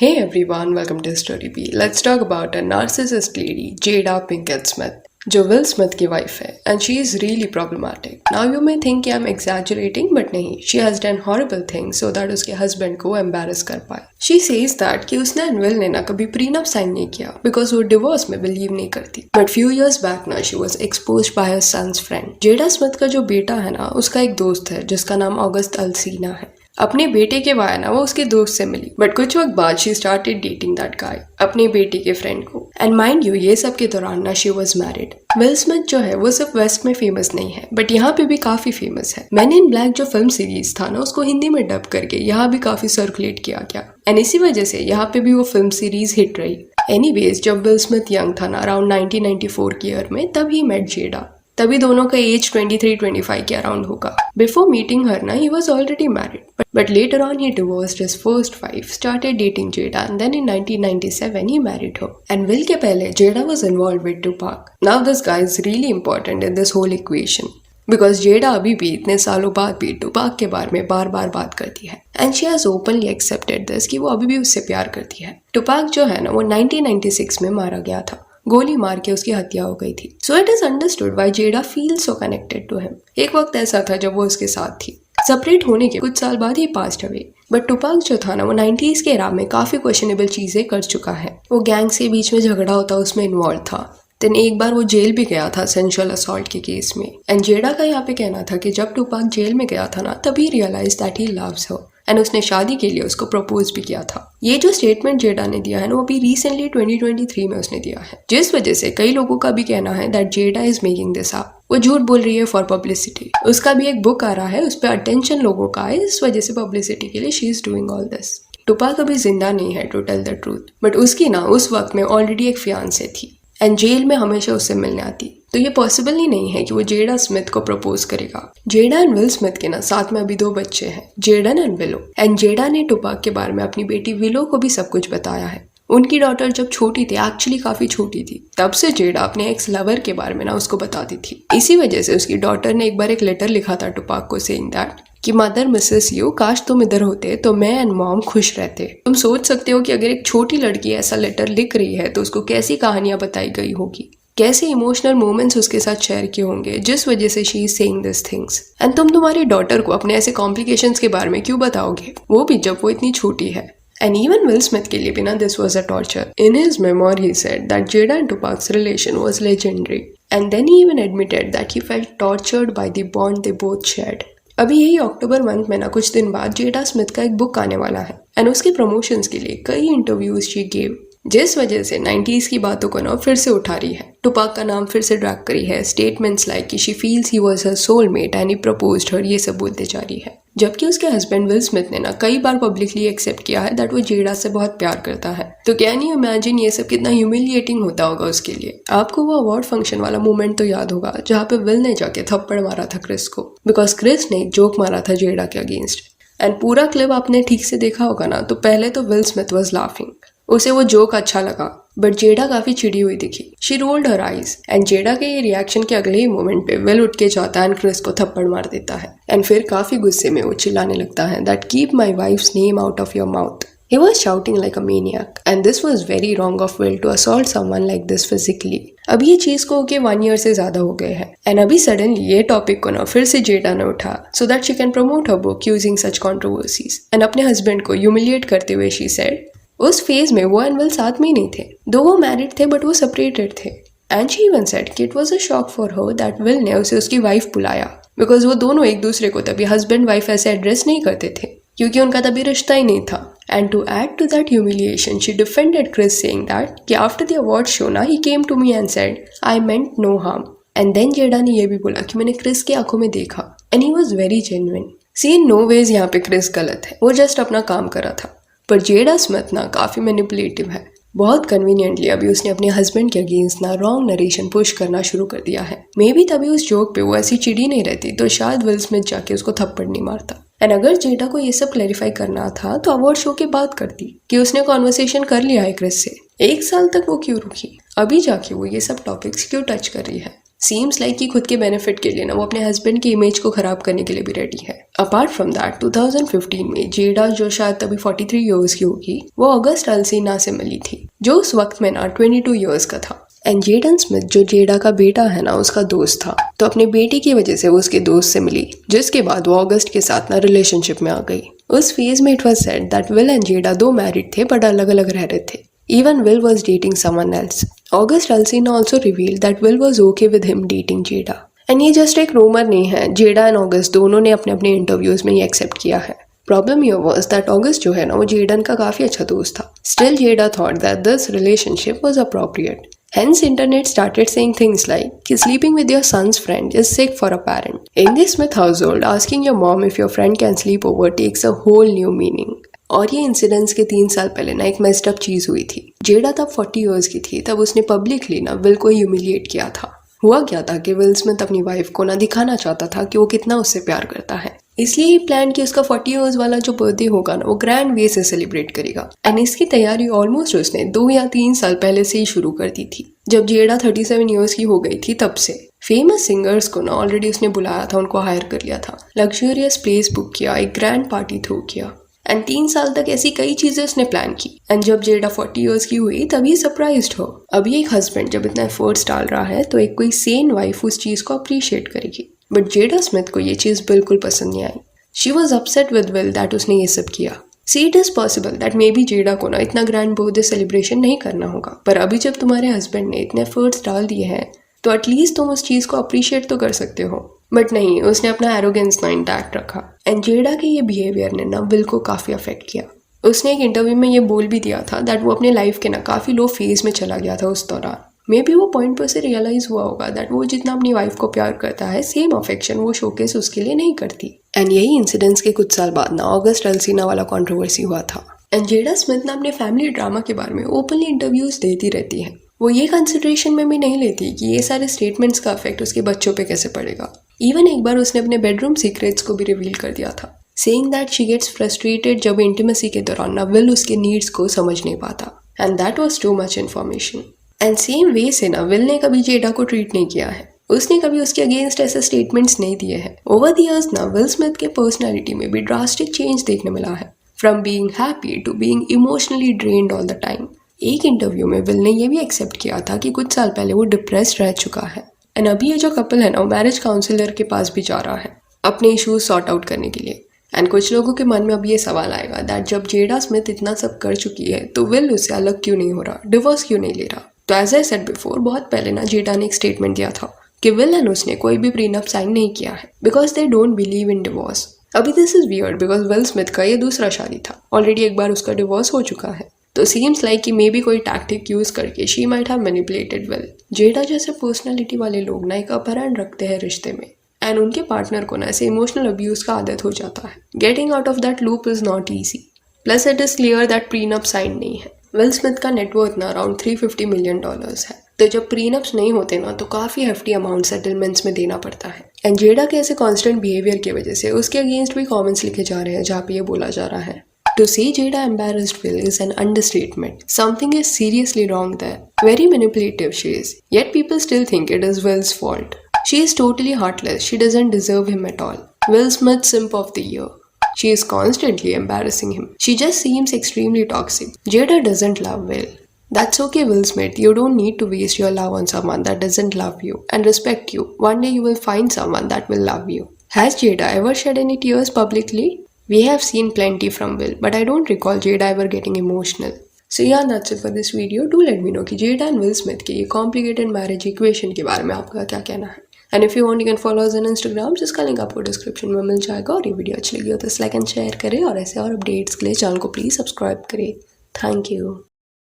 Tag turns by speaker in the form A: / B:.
A: Hey everyone, welcome to Story B. Let's talk about a narcissist lady, Jada Pinkett Smith, जो will Smith की wife है and she is really problematic. Now you may think I'm exaggerating, but नहीं, she has done horrible things so that उसके husband को embarrass कर पाए. She says that कि उसने and विल ने ना कभी prenup sign नहीं किया because वो divorce में believe नहीं करती. But few years back ना she was exposed by her son's friend. Jada Smith का जो बेटा है ना उसका एक दोस्त है जिसका नाम ऑगस्ट अल्सीना है. अपने बेटे के वाया ना वो उसके दोस्त से मिली बट कुछ वक्त बाद she started dating that guy अपने बेटे के फ्रेंड को. एंड माइंड यू ये सब के दौरान ना she was married. Will Smith जो है वो सिर्फ वेस्ट में फेमस नहीं है बट यहाँ पे भी काफी फेमस है. मैन इन ब्लैक जो फिल्म सीरीज था ना उसको हिंदी में डब करके यहाँ भी काफी सर्कुलेट किया गया एंड इसी वजह से यहाँ पे भी वो फिल्म सीरीज हिट रही. एनीवेज जब विल स्मिथ यंग था ना अराउंड 1994 के ईयर में तब ही मेट जेडा. तभी दोनों का एज 23-25 के अराउंड होगा. बिफोर मीटिंग हर ना he was already married but later on he divorced his first wife, started dating Jada and then in 1997 he married her. And Will के पहले Jada was involved with Tupac. Now this guy is really important in this whole equation because Jada अभी भी इतने सालों बाद भी Tupac के बारे में बार बार बात करती है and she has openly accepted this कि वो अभी भी उससे प्यार करती है. Tupac जो है ना वो 1996 में मारा गया था. गोली मार के उसकी हत्या हो गई थी. So it is understood why Jada feels so connected to him. एक वक्त ऐसा था जब वो उसके साथ थी. सेपरेट होने के कुछ साल बाद ही पास्ट अवे. बट टुपाक जो था ना वो 90s के era में काफी क्वेश्चनेबल चीजें कर चुका है. वो गैंग्स के बीच में झगड़ा होता उसमें इन्वॉल्व था. देन एक बार वो जेल भी गया था सेंशुअल असॉल्ट के केस में. एंड जेडा का यहाँ पे कहना था कि जब टुपाक जेल में गया था ना तभी realise that he loves her and उसने शादी के लिए उसको प्रपोज भी किया था. ये जो स्टेटमेंट जेडा ने दिया है ना वो अभी रिसेंटली 2023 में उसने दिया है जिस वजह से कई लोगों का भी कहना है that Jada is making this up. वो झूठ बोल रही है फॉर पब्लिसिटी. उसका भी एक बुक आ रहा है उस पर अटेंशन लोगों का है इस वजह से पब्लिसिटी के लिए she is doing all this. Tupac अभी जिंदा नहीं है to tell the truth but उसकी ना उस वक्त में ऑलरेडी एक फियांसे थी एंड जेल में हमेशा उससे मिलने आती. तो ये पॉसिबल ही नहीं है कि वो जेडा स्मिथ को प्रपोज करेगा. जेडा एंड विल स्मिथ के ना साथ में अभी 2 बच्चे हैं जेडन एंड विलो. एंड जेडा ने टुपाक के बारे में अपनी बेटी विलो को भी सब कुछ बताया है. उनकी डॉटर जब छोटी थी एक्चुअली काफी छोटी थी तब से जेडा अपने एक्स लवर के बारे में ना उसको बताती थी. इसी वजह से उसकी डॉटर ने एक बार एक लेटर लिखा था टुपाक को सेइंग दैट कि मदर मिसेस यू काश तुम इधर होते तो मैं एंड मॉम खुश रहते. तुम सोच सकते हो कि अगर एक छोटी लड़की ऐसा लेटर लिख रही है तो उसको कैसी कहानियां बताई गई होगी, कैसे इमोशनल मोमेंट्स उसके साथ शेयर किए होंगे जिस वजह से she is saying this things. And तुम तुम्हारी डॉटर को अपने ऐसे कॉम्प्लिकेशंस के बारे में क्यों बताओगे, वो भी जब वो इतनी छोटी है. And even Will Smith के लिए भी ना this was a torture. In his memoir he said that Jada and Tupac's relation was legendary. And then he even admitted that he felt tortured by the bond they both shared. अभी यही अक्टूबर month में ना कुछ दिन बाद जेडा Smith का एक book आने वाला है एंड उसके प्रमोशंस के लिए कई इंटरव्यूज शी गेव जिस वजह से 90s की बातों को ना फिर से उठा रही है. टुपाक का नाम फिर से ड्रैग करी है. स्टेटमेंट्स लाइक कि she feels he was her soulmate and he proposed her ये सब बोलते जा रही है. जबकि उसके हस्बैंड विल स्मिथ ने ना कई बार पब्लिकली एक्सेप्ट किया है दैट वो जेडा से बहुत प्यार करता है. तो कैन यू इमेजिन ये सब कितना ह्यूमिलिएटिंग होता होगा उसके लिए. आपको वो अवार्ड फंक्शन वाला मोमेंट तो याद होगा जहाँ पे विल ने जाके थप्पड़ मारा था क्रिस को बिकॉज क्रिस ने एक जोक मारा था जेडा के अगेंस्ट. एंड पूरा क्लिप आपने ठीक से देखा होगा ना तो पहले तो विल स्मिथ वॉज लाफिंग. उसे वो जोक अच्छा लगा बट जेडा काफी चिड़ी हुई दिखी. She rolled her eyes and Jada के ये रिएक्शन के अगले ही मोमेंट पे विल उठ के जाता है एंड क्रिस को थप्पड़ मार देता है. एंड फिर काफी गुस्से में वो चिल्लाने लगता है that keep my wife's name out of your mouth. He was shouting like a maniac and this was very wrong of Will to assault someone like this physically. अभी ये चीज को होके 1 year से ज्यादा हो गए हैं एंड अभी सडनली ये टॉपिक को ना फिर से जेडा ने उठा so that she can promote her book using such controversies. And अपने हस्बैंड को ह्यूमिलिएट करते हुए she said उस फेज में वो एंड विल साथ में ही नहीं थे. दो वो मैरिड थे बट वो सेपरेटेड थे. एंड शी इवन सेड कि it was a shock for her that will ने उसे उसकी वाइफ बुलाया बिकॉज वो दोनों एक दूसरे को तभी हस्बैंड वाइफ ऐसे एड्रेस नहीं करते थे क्योंकि उनका तभी रिश्ता ही नहीं था. And to add to that humiliation she defended Chris saying that कि आफ्टर द अवार्ड शो ना he came to me and said I meant no harm. And then Jada ने ये भी बोला कि मैंने क्रिस की आंखों में देखा and he was very genuine. See in no ways यहाँ पे क्रिस गलत है, वो जस्ट अपना काम कर रहा था. पर जेडा स्मिथ ना काफी मैनिपुलेटिव है. बहुत कन्वीनियंटली अभी उसने अपने हस्बैंड के अगेंस्ट ना रॉन्ग नरेशन पुश करना शुरू कर दिया है. मे बी तभी उस जोक पे वो ऐसी चिड़ी नहीं रहती तो शायद विल स्मिथ जाके उसको थप्पड़ नहीं मारता. एंड अगर जेडा को ये सब क्लैरिफाई करना था तो अवार्ड शो के बाद करती कि उसने कॉन्वर्सेशन कर लिया है क्रिस से. 1 साल तक वो क्यों रुकी, अभी जाके वो ये सब टॉपिक्स क्यों टच कर रही है. सीम्स लाइक कि खुद के बेनिफिट के लिए ना वो अपने हस्बैंड की इमेज को खराब करने के लिए भी रेडी है। अपार्ट फ्रॉम दैट 2015 में जेडा, जो शायद तभी 43 इयर्स की होगी, वो ऑगस्ट अल्सीना से मिली थी, जो उस वक्त में ना 22 इयर्स का था। एंड जेडन स्मिथ, जो जेडा का बेटा है ना, उसका दोस्त था, तो अपने बेटे की वजह से वो उसके दोस्त से मिली, जिसके बाद वो ऑगस्ट के साथ ना रिलेशनशिप में आ गई। उस फेज में it was said that Will and Jada दो मैरिड थे बट अलग अलग रह रहे थे। Even Will was dating someone else. August Alsina also revealed that Will was okay with him dating Jada. And ये जस्ट एक रूमर नहीं है, जेडा एंड ऑगस्ट दोनों ने अपने अपने इंटरव्यूज में ये एक्सेप्ट किया है। प्रॉब्लम ये वाज दैट ऑगस्ट जो है ना वो जेडन का काफी अच्छा दोस्त था। Still Jada thought that this relationship was appropriate. Hence internet started saying things like कि sleeping with your son's friend is sick for a parent. In the Smith household, asking your mom if your friend can sleep over takes a whole new meaning. और ये incidents के 3 साल पहले ना एक messed up चीज हुई थी। जेडा तब 40 इयर्स की थी, तब उसने पब्लिकली ना विल को ह्यूमिलिएट किया था। हुआ क्या था कि विल स्मिथ अपनी वाइफ को ना दिखाना चाहता था कि वो कितना उससे प्यार करता है, इसलिए ही प्लान कि उसका 40 इयर्स वाला जो बर्थडे होगा ना वो ग्रैंड वे से सेलिब्रेट करेगा। एंड इसकी तैयारी ऑलमोस्ट उसने 2 या 3 साल पहले से ही शुरू कर दी थी। जब जेडा 37 इयर्स की हो गई थी तब से फेमस सिंगर्स को ना ऑलरेडी उसने बुलाया था, उनको हायर कर लिया था, लग्जरियस प्लेस बुक किया, एक ग्रैंड पार्टी थ्रो किया एंड 3 साल तक ऐसी कई चीजें उसने प्लान की। एंड जब जेडा 40 इयर्स की हुई तभी सरप्राइज्ड हो। अभी एक हस्बैंड जब इतना एफर्ट्स डाल रहा है तो एक कोई सेन वाइफ उस चीज को अप्रिशिएट करेगी। बट जेडा स्मिथ को ये चीज बिल्कुल पसंद नहीं आई। She was upset with Will that उसने ये सब किया। See it is possible that maybe Jada को ना इतना ग्रैंड बर्थडे सेलिब्रेशन नहीं करना होगा, पर अभी जब तुम्हारे हस्बैंड ने इतने एफर्ट्स डाल दिए हैं तो एटलीस्ट तुम उस चीज को अप्रिशिएट तो कर सकते हो। बट नहीं, उसने अपना एरोगेंस ना इंटैक्ट रखा। एंड जेडा के ये बिहेवियर ने ना विल को काफी अफेक्ट किया। उसने एक इंटरव्यू में ये बोल भी दिया था दैट वो अपने लाइफ के ना काफी लो फेज में चला गया था उस दौरान। मे बी वो पॉइंट पर से रियलाइज हुआ होगा दैट वो जितना अपनी वाइफ को प्यार करता है सेम अफेक्शन वो शोकेस उसके लिए नहीं करती। एंड यही इंसिडेंट्स के कुछ साल बाद ना ऑगस्ट अल्सीना वाला कंट्रोवर्सी हुआ था। एंड जेडा स्मिथ ना अपने फैमिली ड्रामा के बारे में ओपनली इंटरव्यूज देती रहती है। वो ये कंसिडरेशन में भी नहीं लेती कि ये सारे स्टेटमेंट्स का इफेक्ट उसके बच्चों पे कैसे पड़ेगा। इवन एक बार उसने अपने बेडरूम सीक्रेट्स को भी रिवील कर दिया था, saying that she gets frustrated जब इंटीमेसी के दौरान ना विल उसके नीड्स को समझ नहीं पाता। And that was too much information. And same way से ना विल ने कभी जेडा को ट्रीट नहीं किया है। उसने कभी उसके अगेंस्ट ऐसे स्टेटमेंट्स नहीं दिए हैं। ओवर द इयर्स ना विल स्मिथ के पर्सनैलिटी में भी ड्रास्टिक चेंज देखने मिला है, from being happy to being emotionally drained all the time. एक इंटरव्यू में विल ने ये भी एक्सेप्ट किया था कि कुछ साल पहले वो डिप्रेस्ड रह चुका है। एंड अभी ये जो कपल है ना वो मैरिज काउंसलर के पास भी जा रहा है अपने इश्यूज सॉर्ट आउट करने के लिए। एंड कुछ लोगों के मन में अब ये सवाल आएगा दैट जब जेडा स्मिथ इतना सब कर चुकी है तो विल उससे अलग क्यों नहीं हो रहा, डिवोर्स क्यों नहीं ले रहा। तो एज आई सेड बिफोर, बहुत पहले ना जेडा ने एक स्टेटमेंट दिया था कि विल एंड उसने कोई भी प्रीनअप साइन नहीं किया है because they don't believe in divorce. अभी this is weird because Will Smith का ये दूसरा शादी था, ऑलरेडी एक बार उसका डिवोर्स हो चुका है। तो सीम्स लाइक कि मे बी कोई टैक्टिक यूज करके she might have manipulated Will. Jada जैसे पर्सनालिटी वाले लोग ना एक अपर हैंड रखते हैं रिश्ते में एंड उनके पार्टनर को ना ऐसे इमोशनल अब्यूज का आदत हो जाता है। Getting out of that loop is not easy. Plus it is clear that prenup sign नहीं है। विल स्मिथ का नेटवर्थ ना अराउंड $350 मिलियन है। तो जब प्रीनअप्स नहीं होते ना तो काफी हेफ्टी अमाउंट सेटलमेंट्स में देना पड़ता है। एंड जेडा के ऐसे कॉन्स्टेंट बिहेवियर की वजह से उसके अगेंस्ट भी कॉमेंट्स लिखे जा रहे हैं जहाँ पे ये बोला जा रहा है To say Jada embarrassed Will is an understatement. Something is seriously wrong there. Very manipulative she is. Yet people still think it is Will's fault. She is totally heartless. She doesn't deserve him at all. Will Smith simp of the year. She is constantly embarrassing him. She just seems extremely toxic. Jada doesn't love Will. That's okay, Will Smith. You don't need to waste your love on someone that doesn't love you and respect you. One day you will find someone that will love you. Has Jada ever shed any tears publicly? We have seen plenty from Will, but I don't recall Jada ever getting emotional. So yeah, that's it for this video. Do let me know कि Jada and Will Smith के ये complicated marriage equation के बारे में आपका क्या कहना है. And if you want, you can follow us on Instagram, जिसका लिंक आपको डिस्क्रिप्शन में मिल जाएगा. और ये वीडियो अच्छी लगी हो तो लाइक एंड शेयर करें और ऐसे और अपडेट्स के लिए चैनल को प्लीज सब्सक्राइब करें. Thank you.